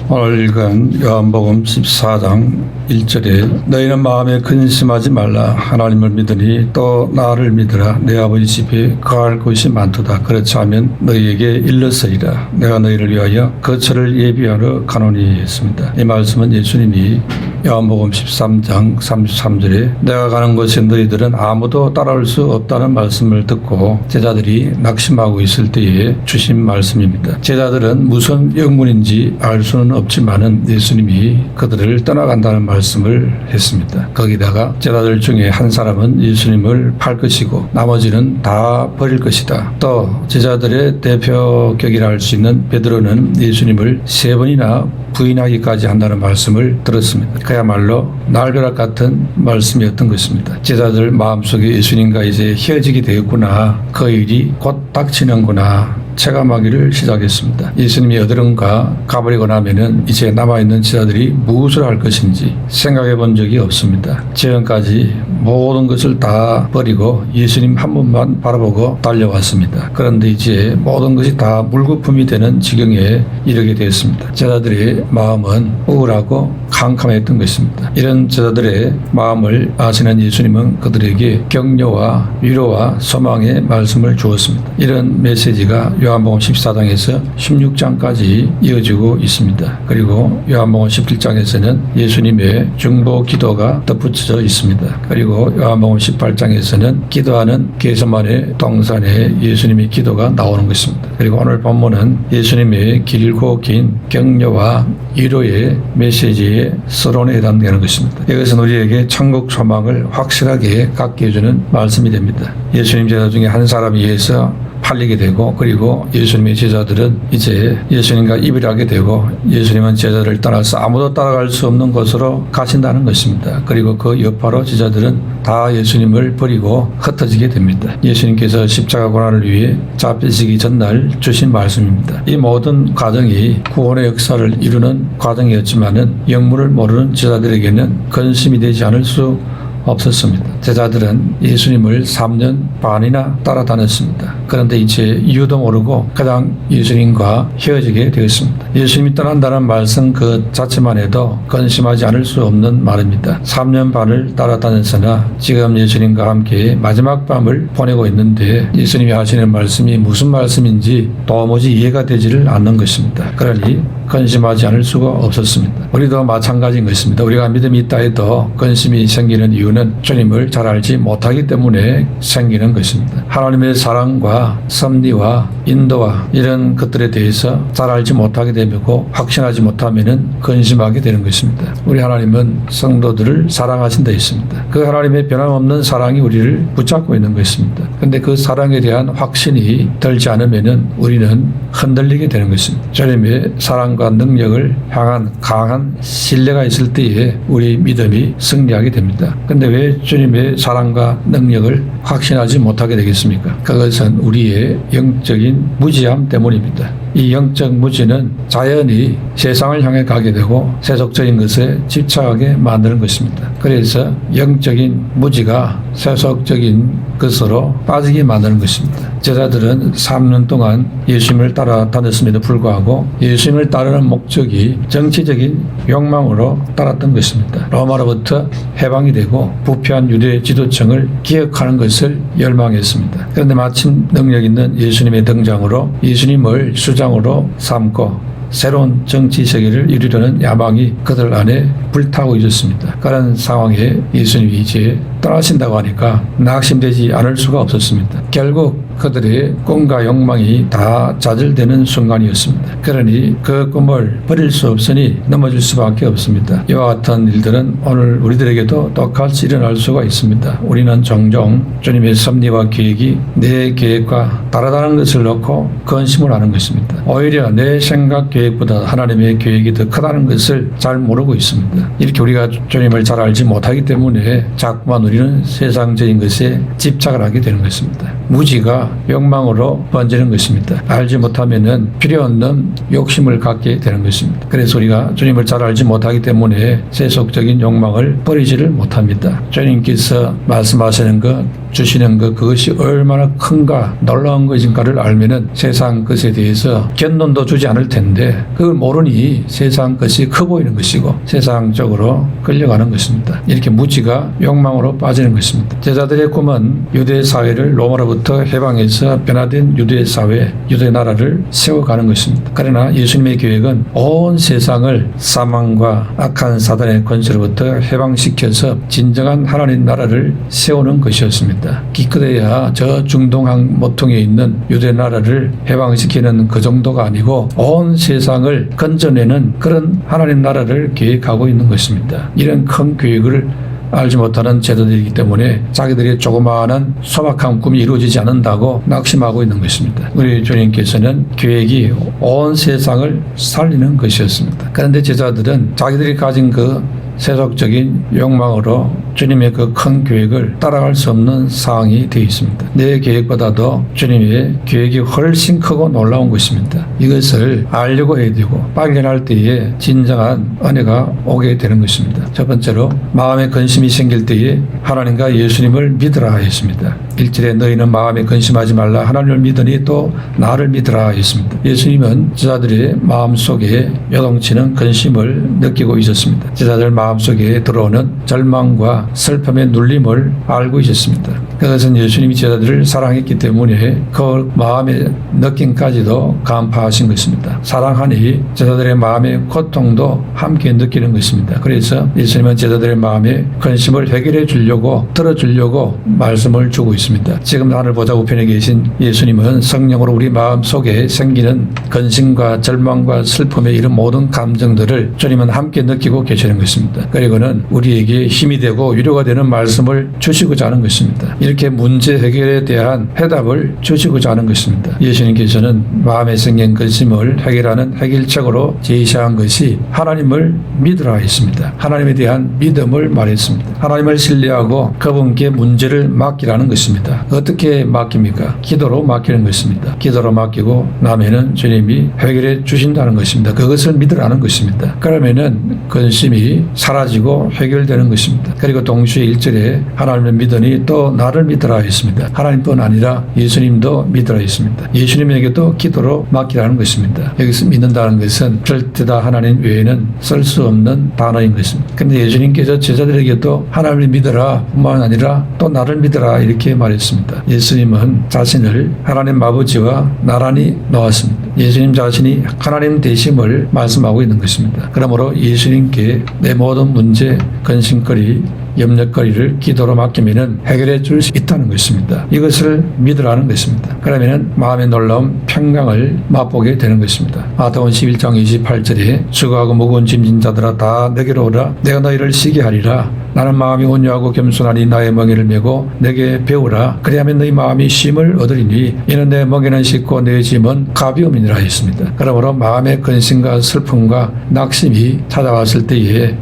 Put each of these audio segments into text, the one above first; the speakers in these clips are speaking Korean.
오늘 읽은 요한복음 14장 1절에 너희는 마음에 근심하지 말라. 하나님을 믿으니 또 나를 믿으라. 내 아버지 집에 거할 곳이 많도다. 그렇지 않으면 너희에게 일렀으리라. 내가 너희를 위하여 거처를 예비하러 가노니 했습니다. 이 말씀은 예수님이 요한복음 13장 33절에 내가 가는 곳에 너희들은 아무도 따라올 수 없다는 말씀을 듣고 제자들이 낙심하고 있을 때에 주신 말씀입니다. 제자들은 무슨 영문인지 알 수는 없지만은 예수님이 그들을 떠나간다는 말씀을 했습니다. 거기다가 제자들 중에 한 사람은 예수님을 팔 것이고 나머지는 다 버릴 것이다. 또 제자들의 대표격이라 할 수 있는 베드로는 예수님을 3번이나 부인하기까지 한다는 말씀을 들었습니다. 그야말로 날벼락 같은 말씀이었던 것입니다. 제자들 마음속에 예수님과 이제 헤어지게 되었구나. 그 일이 곧 닥치는구나. 체감하기를 시작했습니다. 예수님이 어디론가 가버리고 나면은 이제 남아있는 제자들이 무엇을 할 것인지 생각해 본 적이 없습니다. 지금까지 모든 것을 다 버리고 예수님 한 분만 바라보고 달려왔습니다. 그런데 이제 모든 것이 다 물거품이 되는 지경에 이르게 되었습니다. 제자들의 마음은 우울하고 캄캄했던 것입니다. 이런 제자들의 마음을 아시는 예수님은 그들에게 격려와 위로와 소망의 말씀을 주었습니다. 이런 메시지가 요한복음 14장에서 16장까지 이어지고 있습니다. 그리고 요한복음 17장에서는 예수님의 중보 기도가 덧붙여져 있습니다. 그리고 요한복음 18장에서는 기도하는 겟세마네 동산에 예수님의 기도가 나오는 것입니다. 그리고 오늘 본문은 예수님의 길고 긴 격려와 위로의 메시지의 서론에 해당되는 것입니다. 이것은 우리에게 천국 소망을 확실하게 갖게 해주는 말씀이 됩니다. 예수님 제자 중에 한 사람에 의해서 팔리게 되고 그리고 예수님의 제자들은 이제 예수님과 이별하게 되고 예수님은 제자들을 떠나서 아무도 따라갈 수 없는 곳으로 가신다는 것입니다. 그리고 그 여파로 제자들은 다 예수님을 버리고 흩어지게 됩니다. 예수님께서 십자가 고난을 위해 잡히시기 전날 주신 말씀입니다. 이 모든 과정이 구원의 역사를 이루는 과정이었지만은 영문을 모르는 제자들에게는 근심이 되지 않을 수 없었습니다. 제자들은 예수님을 3년 반이나 따라다녔습니다. 그런데 이제 이유도 모르고 그냥 예수님과 헤어지게 되었습니다. 예수님이 떠난다는 말씀 그 자체만 해도 근심하지 않을 수 없는 말입니다. 3년 반을 따라다녔으나 지금 예수님과 함께 마지막 밤을 보내고 있는데 예수님이 하시는 말씀이 무슨 말씀인지 도무지 이해가 되지를 않는 것입니다. 그러니 근심하지 않을 수가 없었습니다. 우리도 마찬가지인 것입니다. 우리가 믿음이 있다 해도 근심이 생기는 이유는 주님을 잘 알지 못하기 때문에 생기는 것입니다. 하나님의 사랑과 섭리와 인도와 이런 것들에 대해서 잘 알지 못하게 되고 확신하지 못하면 근심하게 되는 것입니다. 우리 하나님은 성도들을 사랑하신다 했습니다. 그 하나님의 변함없는 사랑이 우리를 붙잡고 있는 것입니다. 그런데 그 사랑에 대한 확신이 들지 않으면 우리는 흔들리게 되는 것입니다. 주님의 사랑과 능력을 향한 강한 신뢰가 있을 때에 우리 믿음이 승리하게 됩니다. 그런데 왜 주님의 사랑과 능력을 확신하지 못하게 되겠습니까? 그것은 우리의 영적인 무지함 때문입니다. 이 영적 무지는 자연히 세상을 향해 가게 되고 세속적인 것에 집착하게 만드는 것입니다. 그래서 영적인 무지가 세속적인 것으로 빠지게 만드는 것입니다. 제자들은 3년 동안 예수님을 따라다녔음에도 불구하고 예수님을 따르는 목적이 정치적인 욕망으로 따랐던 것입니다. 로마로부터 해방이 되고 부패한 유대 지도층을 기억하는 것을 열망했습니다. 그런데 마침 능력 있는 예수님의 등장으로 예수님을 수장으로 삼고 새로운 정치 세계를 이루려는 야망이 그들 안에 불타고 있었습니다. 그런 상황에 예수님이 이제 떠나신다고 하니까 낙심되지 않을 수가 없었습니다. 결국 그들의 꿈과 욕망이 다 좌절되는 순간이었습니다. 그러니 그 꿈을 버릴 수 없으니 넘어질 수밖에 없습니다. 이와 같은 일들은 오늘 우리들에게도 똑같이 일어날 수가 있습니다. 우리는 종종 주님의 섭리와 계획이 내 계획과 다르다는 것을 놓고 근심을 하는 것입니다. 오히려 내 생각 계획보다 하나님의 계획이 더 크다는 것을 잘 모르고 있습니다. 이렇게 우리가 주님을 잘 알지 못하기 때문에 자꾸만 우리는 세상적인 것에 집착을 하게 되는 것입니다. 무지가 욕망으로 번지는 것입니다. 알지 못하면은 필요 없는 욕심을 갖게 되는 것입니다. 그래서 우리가 주님을 잘 알지 못하기 때문에 세속적인 욕망을 버리지를 못합니다. 주님께서 말씀하시는 것 주시는 그것이 얼마나 큰가 놀라운 것인가를 알면은 세상 것에 대해서 견돈도 주지 않을 텐데 그걸 모르니 세상 것이 커 보이는 것이고 세상적으로 끌려가는 것입니다. 이렇게 무지가 욕망으로 빠지는 것입니다. 제자들의 꿈은 유대 사회를 로마로부터 해방해서 변화된 유대 사회, 유대 나라를 세워가는 것입니다. 그러나 예수님의 계획은 온 세상을 사망과 악한 사단의 권세로부터 해방시켜서 진정한 하나님 나라를 세우는 것이었습니다. 기껏해야 저 중동 모퉁이에 있는 유대 나라를 해방시키는 그 정도가 아니고 온 세상을 건져내는 그런 하나님 나라를 계획하고 있는 것입니다. 이런 큰 계획을 알지 못하는 제자들이기 때문에 자기들의 조그마한 소박한 꿈이 이루어지지 않는다고 낙심하고 있는 것입니다. 우리 주님께서는 계획이 온 세상을 살리는 것이었습니다. 그런데 제자들은 자기들이 가진 그 세속적인 욕망으로 주님의 그 큰 계획을 따라갈 수 없는 상황이 되어 있습니다. 내 계획보다도 주님의 계획이 훨씬 크고 놀라운 것입니다. 이것을 알려고 해야 되고 발견할 때에 진정한 은혜가 오게 되는 것입니다. 첫 번째로 마음에 근심이 생길 때에 하나님과 예수님을 믿으라 했습니다. 1절에 너희는 마음에 근심하지 말라 하나님을 믿으니 또 나를 믿으라 했습니다. 예수님은 제자들의 마음속에 요동치는 근심을 느끼고 있었습니다. 제자들 마음속에 들어오는 절망과 슬픔의 눌림을 알고 있었습니다. 그것은 예수님이 제자들을 사랑했기 때문에 그 마음의 느낌까지도 간파하신 것입니다. 사랑하니 제자들의 마음의 고통도 함께 느끼는 것입니다. 그래서 예수님은 제자들의 마음의 근심을 해결해 주려고 들어주려고 말씀을 주고 있습니다. 지금 하늘 보좌 우편에 계신 예수님은 성령으로 우리 마음속에 생기는 근심과 절망과 슬픔의 이런 모든 감정들을 주님은 함께 느끼고 계시는 것입니다. 그리고는 우리에게 힘이 되고 위로가 되는 말씀을 주시고자 하는 것입니다. 이렇게 문제 해결에 대한 해답을 주시고자 하는 것입니다. 예수님께서는 마음에 생긴 근심을 해결하는 해결책으로 제시한 것이 하나님을 믿으라 했습니다. 하나님에 대한 믿음을 말했습니다. 하나님을 신뢰하고 그분께 문제를 맡기라는 것입니다. 어떻게 맡깁니까? 기도로 맡기는 것입니다. 기도로 맡기고 나면은 주님이 해결해 주신다는 것입니다. 그것을 믿으라는 것입니다. 그러면은 근심이 사라지고 해결되는 것입니다. 그리고 동시에 1절에 하나님을 믿으니 또 나를 믿으라 했습니다. 하나님뿐 아니라 예수님도 믿으라 했습니다. 예수님에게도 기도로 맡기라는 것입니다. 여기서 믿는다는 것은 절대 다 하나님 외에는 쓸 수 없는 단어인 것입니다. 그런데 예수님께서 제자들에게도 하나님을 믿으라 뿐만 아니라 또 나를 믿으라 이렇게 말했습니다. 예수님은 자신을 하나님 아버지와 나란히 놓았습니다. 예수님 자신이 하나님 되심을 말씀하고 있는 것입니다. 그러므로 예수님께 내 모든 문제, 근심거리, 염려거리를 기도로 맡기면 해결해 줄 수 있다는 것입니다. 이것을 믿으라는 것입니다. 그러면 마음의 놀라운 평강을 맛보게 되는 것입니다. 마태복음 11장 28절에 수고하고 무거운 짐진 자들아 다 내게로 오라 내가 너희를 쉬게 하리라 나는 마음이 온유하고 겸손하니 나의 멍에를 메고 내게 배우라 그리하면 너희 마음이 쉼을 얻으리니 이는 내 멍에는 쉽고 내 짐은 가벼움이니라 했습니다. 그러므로 마음의 근심과 슬픔과 낙심이 찾아왔을 때에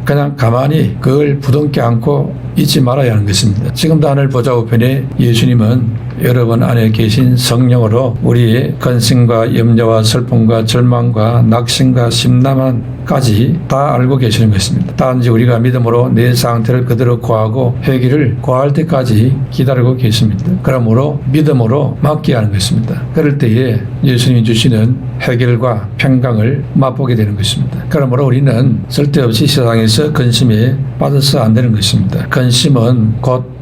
그냥 가만히 그걸 부둥켜 안고 잊지 말아야 하는 것입니다. 지금도 하늘 보좌 우편에 예수님은 여러분 안에 계신 성령으로 우리의 근심과 염려와 슬픔과 절망과 낙심과 심란함까지 다 알고 계시는 것입니다. 단지 우리가 믿음으로 내 상태를 그대로 구하고 회개를 구할 때까지 기다리고 계십니다. 그러므로 믿음으로 맡겨야 하는 것입니다. 그럴 때에 예수님이 주시는 해결과 평강을 맛보게 되는 것입니다. 그러므로 우리는 쓸데없이 세상에서 근심에 빠져서 안 되는 것입니다. 근심은 곧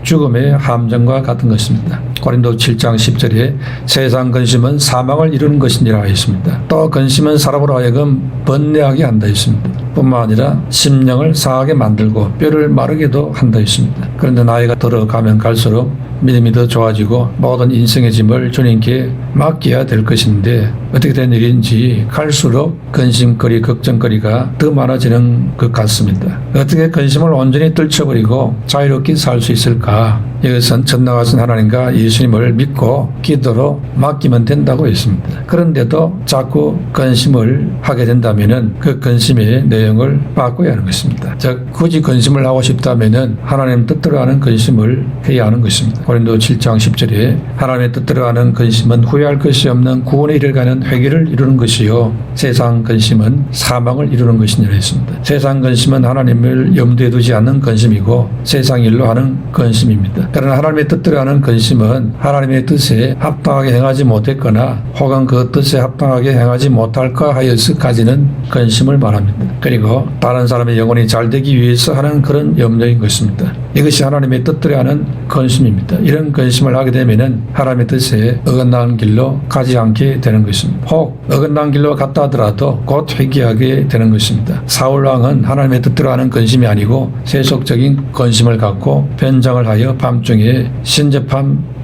죽음의 함정과 같은 것입니다. 고린도 7장 10절에 세상 근심은 사망을 이루는 것이니라 했습니다. 또 근심은 사람으로 하여금 번뇌하게 한다 했습니다. 뿐만 아니라 심령을 상하게 만들고 뼈를 마르게도 한다 했습니다. 그런데 나이가 들어가면 갈수록 믿음이 더 좋아지고 모든 인생의 짐을 주님께 맡겨야 될 것인데 어떻게 된 일인지 갈수록 근심거리, 걱정거리가 더 많아지는 것 같습니다. 어떻게 근심을 온전히 떨쳐버리고 자유롭게 살 수 있을까? 이것은 전능하신 하나님과 예수님을 믿고 기도로 맡기면 된다고 했습니다. 그런데도 자꾸 근심을 하게 된다면 그 근심의 내용을 바꿔야 하는 것입니다. 즉 굳이 근심을 하고 싶다면 하나님 뜻대로 하는 근심을 해야 하는 것입니다. 고린도 7장 10절에 하나님의 뜻대로 하는 근심은 후회할 것이 없는 구원에 이르가는 회개를 이루는 것이요 세상 근심은 사망을 이루는 것이니라 했습니다. 세상 근심은 하나님을 염두에 두지 않는 근심이고 세상 일로 하는 근심입니다. 그러나 하나님의 뜻대로 하는 근심은 하나님의 뜻에 합당하게 행하지 못했거나 혹은 그 뜻에 합당하게 행하지 못할까 하여서 가지는 근심을 말합니다. 그리고 다른 사람의 영혼이 잘 되기 위해서 하는 그런 염려인 것입니다. 이것이 하나님의 뜻대로 하는 근심입니다. 이런 근심을 하게 되면은 하나님의 뜻에 어긋나는 길로 가지 않게 되는 것입니다. 혹 어긋난 길로 갔다 하더라도 곧 회개하게 되는 것입니다. 사울 왕은 하나님의 뜻대로 하는 근심이 아니고 세속적인 근심을 갖고 변장을 하여 밤중에 신접한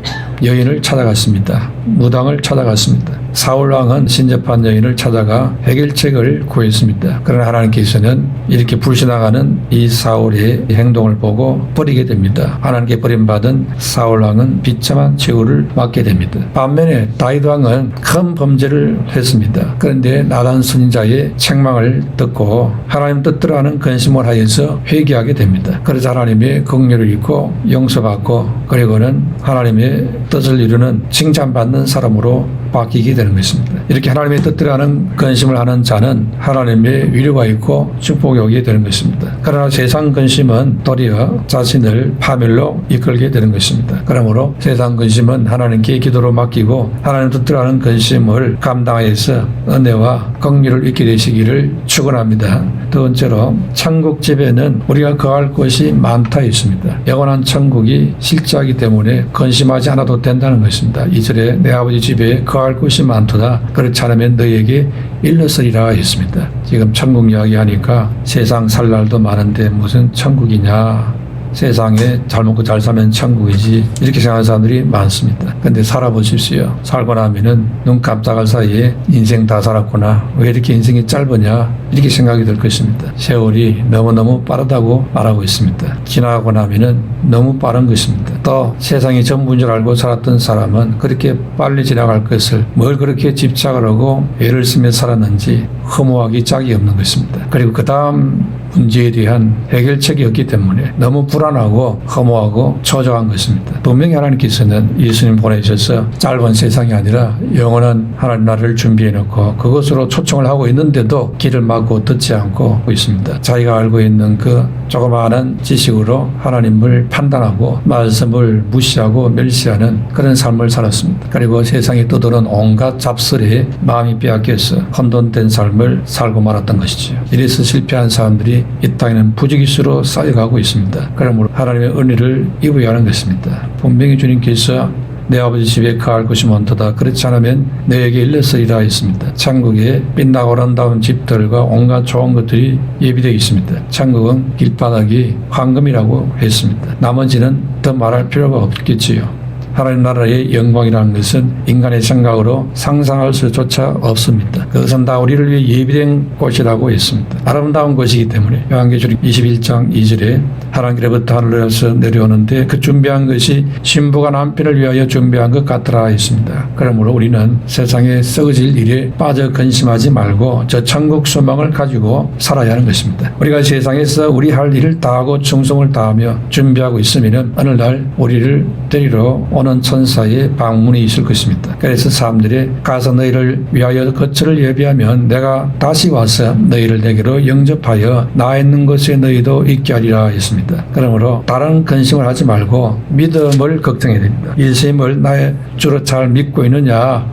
여인을 찾아갔습니다. 무당을 찾아갔습니다. 사울 왕은 신접한 여인을 찾아가 해결책을 구했습니다. 그러나 하나님께서는 이렇게 불신앙하는 이 사울의 행동을 보고 버리게 됩니다. 하나님께 버림받은 사울 왕은 비참한 최후를 맞게 됩니다. 반면에 다윗 왕은 큰 범죄를 했습니다. 그런데 나단 선지자의 책망을 듣고 하나님 뜻대로 하는 근심을 하여서 회개하게 됩니다. 그래서 하나님의 긍휼을 입고 용서받고 그리고는 하나님의 뜻을 이루는 칭찬받는 사람으로 바뀌게 되는 것입니다. 이렇게 하나님의 뜻대로 하는 근심을 하는 자는 하나님의 위로가 있고 축복이 오게 되는 것입니다. 그러나 세상 근심은 도리어 자신을 파멸로 이끌게 되는 것입니다. 그러므로 세상 근심은 하나님께 기도로 맡기고 하나님 뜻대로 하는 근심을 감당하여서 은혜와 긍휼을 잊게 되시기를 축원합니다. 두 번째로 천국 집에는 우리가 거할 곳이 많다 있습니다. 영원한 천국이 실제하기 때문에 근심하지 않아도 된다는 것입니다. 2절에 내 아버지 집에 거할 곳이 많도다. 그렇지 않으면 너희에게 일렀으리라 했습니다. 지금 천국 이야기 하니까 세상 살 날도 많은데 무슨 천국이냐. 세상에 잘 먹고 잘 살면 천국이지 이렇게 생각하는 사람들이 많습니다. 근데 살아보십시오. 살고 나면은 눈 깜짝할 사이에 인생 다 살았구나. 왜 이렇게 인생이 짧으냐 이렇게 생각이 들 것입니다. 세월이 너무너무 빠르다고 말하고 있습니다. 지나가고 나면은 너무 빠른 것입니다. 또 세상이 전부인 줄 알고 살았던 사람은 그렇게 빨리 지나갈 것을 뭘 그렇게 집착을 하고 애를 쓰며 살았는지 허무하기 짝이 없는 것입니다. 그리고 그 다음 문제에 대한 해결책이 없기 때문에 너무 불안하고 허무하고 초조한 것입니다. 분명히 하나님께서는 예수님 보내셔서 짧은 세상이 아니라 영원한 하나님 나라를 준비해 놓고 그것으로 초청을 하고 있는데도 길을 막고 듣지 않고 있습니다. 자기가 알고 있는 그 조그마한 지식으로 하나님을 판단하고 말씀을 무시하고 멸시하는 그런 삶을 살았습니다. 그리고 세상에 떠도는 온갖 잡설에 마음이 빼앗겨서 혼돈된 삶을 살고 말았던 것이죠. 이래서 실패한 사람들이 이 땅에는 부지기수로 쌓여가고 있습니다. 그러므로 하나님의 은혜를 입어야 하는 것입니다. 분명히 주님께서 내 아버지 집에 거할 곳이 많도다. 그렇지 않으면 너에게 일렀으리라 했습니다. 천국에 빛나고 아름다운 집들과 온갖 좋은 것들이 예비되어 있습니다. 천국은 길바닥이 황금이라고 했습니다. 나머지는 더 말할 필요가 없겠지요. 하나님 나라의 영광이라는 것은 인간의 생각으로 상상할 수조차 없습니다. 그것은 다 우리를 위해 예비된 곳이라고 했습니다. 아름다운 곳이기 때문에 요한계시록 21장 2절에 하나님께로부터 하늘에서 내려오는데 그 준비한 것이 신부가 남편을 위하여 준비한 것 같더라 했습니다. 그러므로 우리는 세상에 썩어질 일에 빠져 근심하지 말고 저 천국 소망을 가지고 살아야 하는 것입니다. 우리가 세상에서 우리 할 일을 다하고 충성을 다하며 준비하고 있으면 어느 날 우리를 데리러 오는 천사의 방문이 있을 것입니다. 그래서 사람들이 가서 너희를 위하여 거처를 예비하면 내가 다시 와서 너희를 내게로 영접하여 나 있는 곳에 너희도 있게 하리라 했습니다. 그러므로 다른 근심을 하지 말고 믿음을 걱정해야 됩니다. 예수님을 나의 주로 잘 믿고 있느냐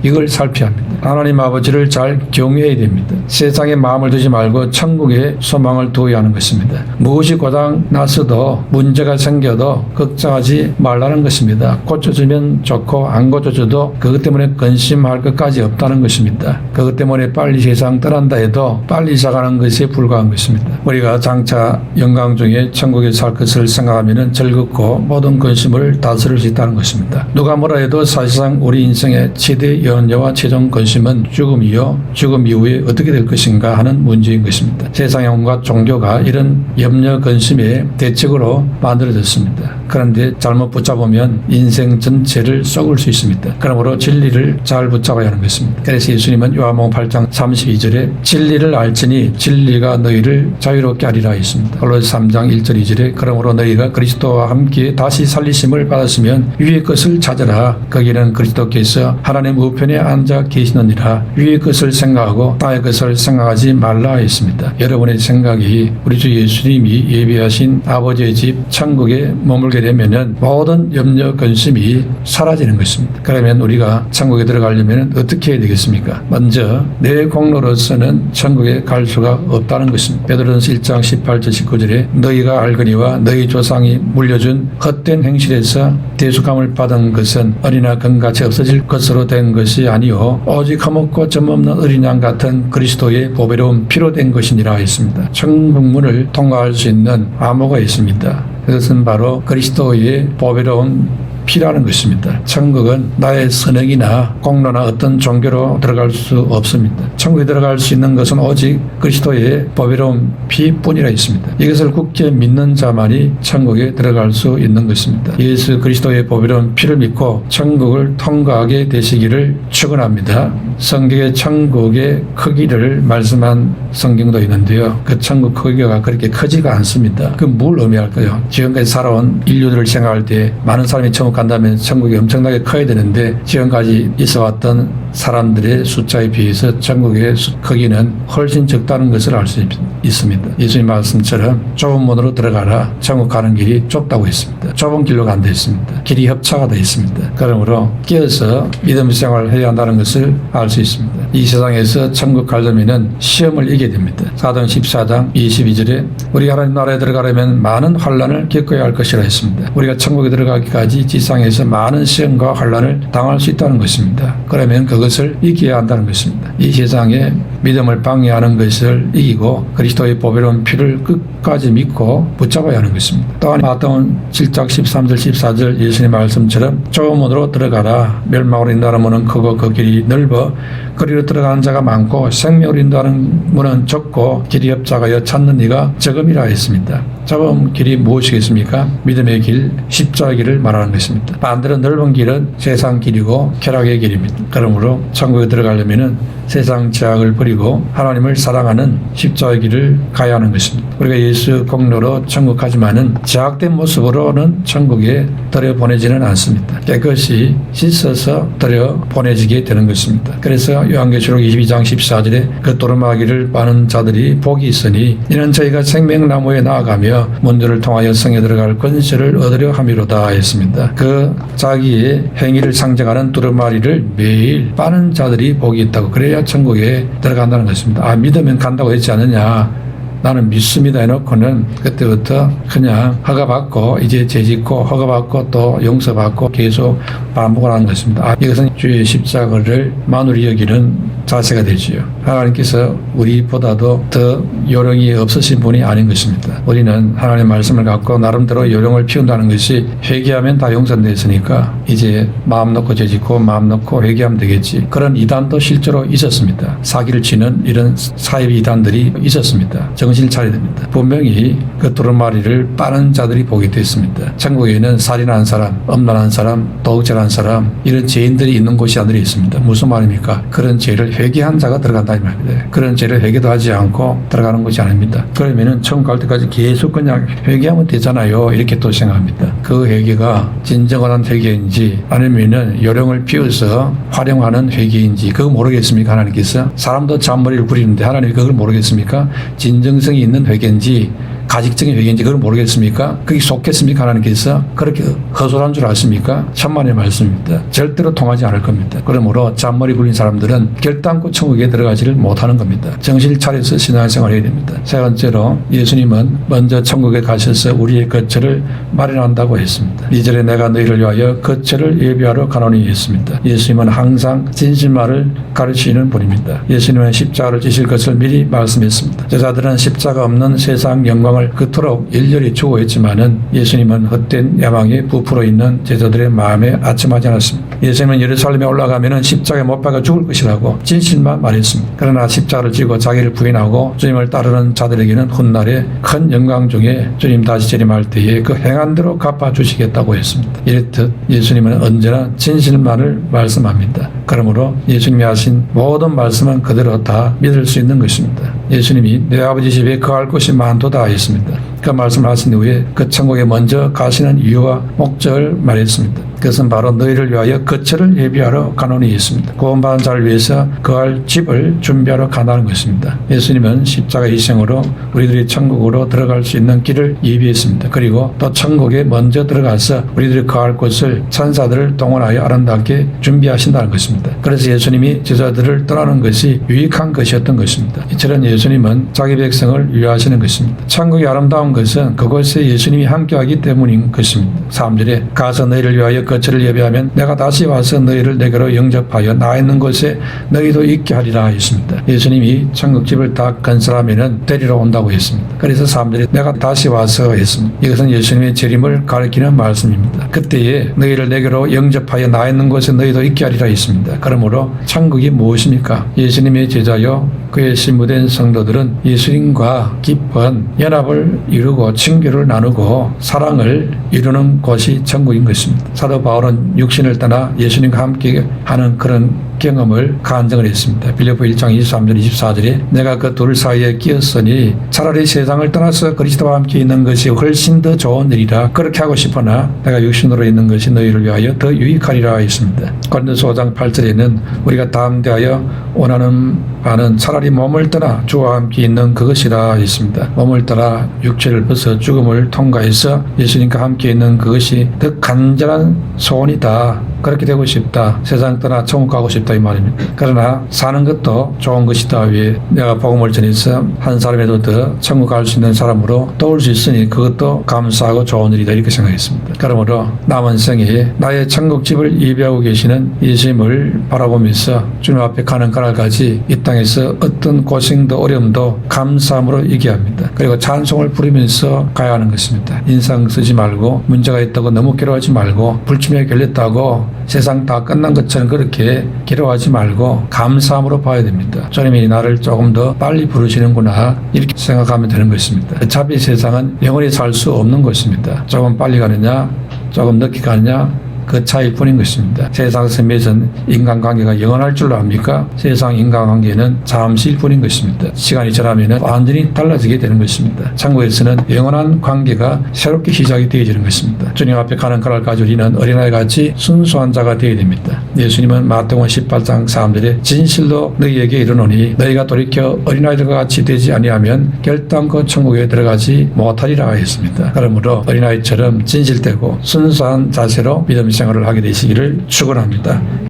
이걸 살펴야 합니다. 하나님 아버지를 잘 경외해야 됩니다. 세상에 마음을 두지 말고 천국에 소망을 두어야 하는 것입니다. 무엇이 고장 났어도 문제가 생겨도 걱정하지 말라는 것입니다. 고쳐주면 좋고 안 고쳐줘도 그것 때문에 근심할 것까지 없다는 것입니다. 그것 때문에 빨리 세상 떠난다 해도 빨리 시작하는 것에 불과한 것입니다. 우리가 장차 영광 중에 천국에 살 것을 생각하면 즐겁고 모든 근심을 다스릴 수 있다는 것입니다. 누가 뭐라 해도 사실상 우리 인생의 최대 연려와 최종 근심은 죽음이요 죽음 이후에 어떻게 될 것인가 하는 문제인 것입니다. 세상의 온갖 종교가 이런 염려 근심의 대책으로 만들어졌습니다. 그런데 잘못 붙잡으면 인생 전체를 썩을 수 있습니다. 그러므로 진리를 잘 붙잡아야 하는 것입니다. 그래서 예수님은 요한복음 8장 32절에 진리를 알지니 진리가 너희를 자유롭게 하리라 했습니다. 골로새 3장 1절 2절에 그러므로 너희가 그리스도와 함께 다시 살리심을 받았으면 위의 것을 찾아라. 거기는 그리스도께서 하나님 우편에 앉아 계시느니라. 위의 것을 생각하고 땅의 것을 생각하지 말라 했습니다. 여러분의 생각이 우리 주 예수님이 예비하신 아버지의 집 천국에 머물게 되면은 모든 염려 근심이 사라지는 것입니다. 그러면 우리가 천국에 들어가려면 어떻게 해야 되겠습니까? 먼저 내 공로로서는 천국에 갈 수가 없다는 것입니다. 베드로전서 1장 18절 19절에 너희가 알거니와 너희 조상이 물려준 헛된 행실에서 대속함을 받은 것은 어린아 금같이 없어질 것으로 된 것이 아니요 오직 흠없고 점없는 어린 양 같은 그리스도의 보배로운 피로 된 것이니라 했습니다. 천국문을 통과할 수 있는 암호가 있습니다. 그것은 바로 그리스도의 보배로운 피라는 것입니다. 천국은 나의 선행이나 공로나 어떤 종교로 들어갈 수 없습니다. 천국에 들어갈 수 있는 것은 오직 그리스도의 보배로운 피뿐이라 있습니다. 이것을 굳게 믿는 자만이 천국에 들어갈 수 있는 것입니다. 예수 그리스도의 보배로운 피를 믿고 천국을 통과하게 되시기를 축원합니다. 성경의 천국의 크기를 말씀한 성경도 있는데요. 그 천국 크기가 그렇게 크지가 않습니다. 그 뭘 의미할까요? 지금까지 살아온 인류들을 생각할 때 많은 사람이 천국 간다면 천국이 엄청나게 커야 되는데 지금까지 있어왔던 사람들의 숫자에 비해서 천국의 크기는 훨씬 적다는 것을 알 수 있습니다. 예수님 말씀처럼 좁은 문으로 들어가라. 천국 가는 길이 좁다고 했습니다. 좁은 길로 간다 했습니다. 길이 협차가 되어 있습니다. 그러므로 깨어서 믿음 생활을 해야 한다는 것을 알 수 있습니다. 이 세상에서 천국 가려면 시험을 이겨야 됩니다. 사도행 14장 22절에 우리 하나님 나라에 들어가려면 많은 환난을 겪어야 할 것이라 했습니다. 우리가 천국에 들어가기까지 지상에서 많은 시험과 환난을 당할 수 있다는 것입니다. 그러면 그것을 이겨야 한다는 것입니다. 이 세상에 믿음을 방해하는 것을 이기고 그리스도의 보배로운 피를 끝까지 믿고 붙잡아야 하는 것입니다. 또한 마태복음 7장 13절 14절 예수님의 말씀처럼 좁은 문으로 들어가라. 멸망으로 인도하는 문은 크고 그 길이 넓어 거리로 들어가는 자가 많고 생명으로 인도하는 문은 좁고 길이 협착하여 찾는 이가 적음이라 했습니다. 좁은 길이 무엇이겠습니까? 믿음의 길, 십자가의 길을 말하는 것입니다. 반대로 넓은 길은 세상 길이고 쾌락의 길입니다. 그러므로 천국에 들어가려면 세상 제약을 버리고 하나님을 사랑하는 십자가의 길을 가야 하는 것입니다. 우리가 예수 공로로 천국 가지만은 제약된 모습으로는 천국에 들여보내지는 않습니다. 깨끗이 씻어서 들여보내지게 되는 것입니다. 그래서 요한계시록 22장 14절에 그 도르마기를 빠는 자들이 복이 있으니 이는 저희가 생명나무에 나아가며 문들을 통하여 성에 들어갈 권세를 얻으려 함이로다 했습니다. 그 자기의 행위를 상징하는 두루마리를 매일 빠는 자들이 복이 있다고 그래야 천국에 들어간다는 것입니다. 믿으면 간다고 했지 않느냐. 나는 믿습니다 해놓고는 그때부터 그냥 허가받고 이제 죄짓고 허가받고 또 용서받고 계속 반복을 하는 것입니다. 이것은 주의 십자가를 만우리 여기는 자세가 되지요. 하나님께서 우리보다도 더 요령이 없으신 분이 아닌 것입니다. 우리는 하나님의 말씀을 갖고 나름대로 요령을 피운다는 것이 회개하면 다 용서됐으니까 이제 마음 놓고 죄짓고 마음 놓고 회개하면 되겠지. 그런 이단도 실제로 있었습니다. 사기를 치는 이런 사입 이단들이 있었습니다. 정신 차려야 됩니다. 분명히 그 두루마리를 빠는 자들이 보게 됐습니다. 천국에는 살인한 사람, 음란한 사람, 도둑질한 사람 이런 죄인들이 있는 곳이 아들이 있습니다. 무슨 말입니까? 그런 죄를 회개한 자가 들어간다 이 말입니다. 그런 죄를 회개도 하지 않고 들어가는 것이 아닙니다. 그러면은 천국 갈 때까지 계속 그냥 회개하면 되잖아요. 이렇게 또 생각합니다. 그 회개가 진정한 회개인지 아니면은 요령을 피워서 활용하는 회개인지 그거 모르겠습니까? 하나님께서 사람도 잔머리를 부리는데 하나님이 그걸 모르겠습니까? 진정성이 있는 회개인지 가직적인 회개인지 그걸 모르겠습니까? 그게 속겠습니까? 하나님께서 그렇게 허술한 줄 아십니까? 천만의 말씀입니다. 절대로 통하지 않을 겁니다. 그러므로 잔머리 굴린 사람들은 결단코 천국에 들어가지를 못하는 겁니다. 정신을 차려서 신앙생활을 해야 됩니다. 세 번째로 예수님은 먼저 천국에 가셔서 우리의 거처를 마련한다고 했습니다. 2절에 내가 너희를 위하여 거처를 예비하러 가노니 했습니다. 예수님은 항상 진실말을 가르치는 분입니다. 예수님은 십자가를 지실 것을 미리 말씀했습니다. 제자들은 십자가 없는 세상 영광을 삶을 그토록 일렬히 추구했지만은 예수님은 헛된 야망에 부풀어 있는 제자들의 마음에 아첨하지 않았습니다. 예수님은 예루살렘에 올라가면은 십자가에 못 박아 죽을 것이라고 진실만 말했습니다. 그러나 십자가를 지고 자기를 부인하고 주님을 따르는 자들에게는 훗날에 큰 영광 중에 주님 다시 재림할 때에 그 행한 대로 갚아주시겠다고 했습니다. 이렇듯 예수님은 언제나 진실만을 말씀합니다. 그러므로 예수님이 하신 모든 말씀은 그대로 다 믿을 수 있는 것입니다. 예수님이 내 아버지 집에 거할 곳이 많도다 했습니다. 그 말씀을 하신 후에 그 천국에 먼저 가시는 이유와 목적을 말했습니다. 그것은 바로 너희를 위하여 거처를 예비하러 가노니 있습니다. 구원받은 자를 위해서 거할 집을 준비하러 간다는 것입니다. 예수님은 십자가 희생으로 우리들이 천국으로 들어갈 수 있는 길을 예비했습니다. 그리고 또 천국에 먼저 들어가서 우리들이 거할 곳을 천사들을 동원하여 아름답게 준비하신다는 것입니다. 그래서 예수님이 제자들을 떠나는 것이 유익한 것이었던 것입니다. 이처럼 예수님은 자기 백성을 위하시는 것입니다. 천국이 아름다운 것은 그곳에 예수님이 함께하기 때문인 것입니다. 3절에 가서 너희를 위하여 거처를 예비하면 내가 다시 와서 너희를 내게로 영접하여 나 있는 곳에 너희도 있게 하리라 했습니다. 예수님이 천국집을 다 건설하면 데리러 온다고 했습니다. 그래서 3절에 내가 다시 와서 했습니다. 이것은 예수님의 재림을 가리키는 말씀입니다. 그때에 너희를 내게로 영접하여 나 있는 곳에 너희도 있게 하리라 했습니다. 그러므로 천국이 무엇입니까? 예수님의 제자요 그의 신부된 성도들은 예수님과 깊은 연합을 이루고 친교를 나누고 사랑을 이루는 곳이 천국인 것입니다. 사도 바울은 육신을 떠나 예수님과 함께 하는 그런 경험을 간증을 했습니다. 빌립보 1장 23절 24절에 내가 그 둘 사이에 끼었으니 차라리 세상을 떠나서 그리스도와 함께 있는 것이 훨씬 더 좋은 일이라 그렇게 하고 싶으나 내가 육신으로 있는 것이 너희를 위하여 더 유익하리라 했습니다. 고린도서 5장 8절에는 우리가 담대하여 원하는 바는 차라리 몸을 떠나 주와 함께 있는 그것이라 했습니다. 몸을 떠나 육체를 벗어 죽음을 통과해서 예수님과 함께 있는 그것이 더 간절한 소원이다. 그렇게 되고 싶다. 세상 떠나 천국 가고 싶다 이 말입니다. 그러나 사는 것도 좋은 것이다. 왜 내가 복음을 전해서 한 사람에도 더 천국 갈 수 있는 사람으로 도울 수 있으니 그것도 감사하고 좋은 일이다 이렇게 생각했습니다. 그러므로 남은 생에 나의 천국집을 예비하고 계시는 예수님을 바라보면서 주님 앞에 가는 그날까지 이 땅에서 어떤 고생도 어려움도 감사함으로 얘기합니다. 그리고 찬송을 부르면서 가야 하는 것입니다. 인상 쓰지 말고 문제가 있다고 너무 괴로워하지 말고 불침에 걸렸다고 세상 다 끝난 것처럼 그렇게 괴로워하지 말고 감사함으로 봐야 됩니다. 주님이 나를 조금 더 빨리 부르시는구나 이렇게 생각하면 되는 것입니다. 어차피 세상은 영원히 살 수 없는 것입니다. 조금 빨리 가느냐 조금 늦게 가느냐 그 차이뿐인 것입니다. 세상 섬에서는 인간관계가 영원할 줄로 압니까? 세상 인간관계는 잠시일 뿐인 것입니다. 시간이 지나면 완전히 달라지게 되는 것입니다. 천국에서는 영원한 관계가 새롭게 시작이 되어지는 것입니다. 주님 앞에 가는 그날까지 우리는 어린아이같이 순수한 자가 되어야 됩니다. 예수님은 마태복음 18장 3절에 진실로 너희에게 이르노니 너희가 돌이켜 어린아이들과 같이 되지 아니하면 결단코 천국에 들어가지 못하리라 했습니다. 그러므로 어린아이처럼 진실되고 순수한 자세로 믿음 생활을 하게 되시기를 축원합니다.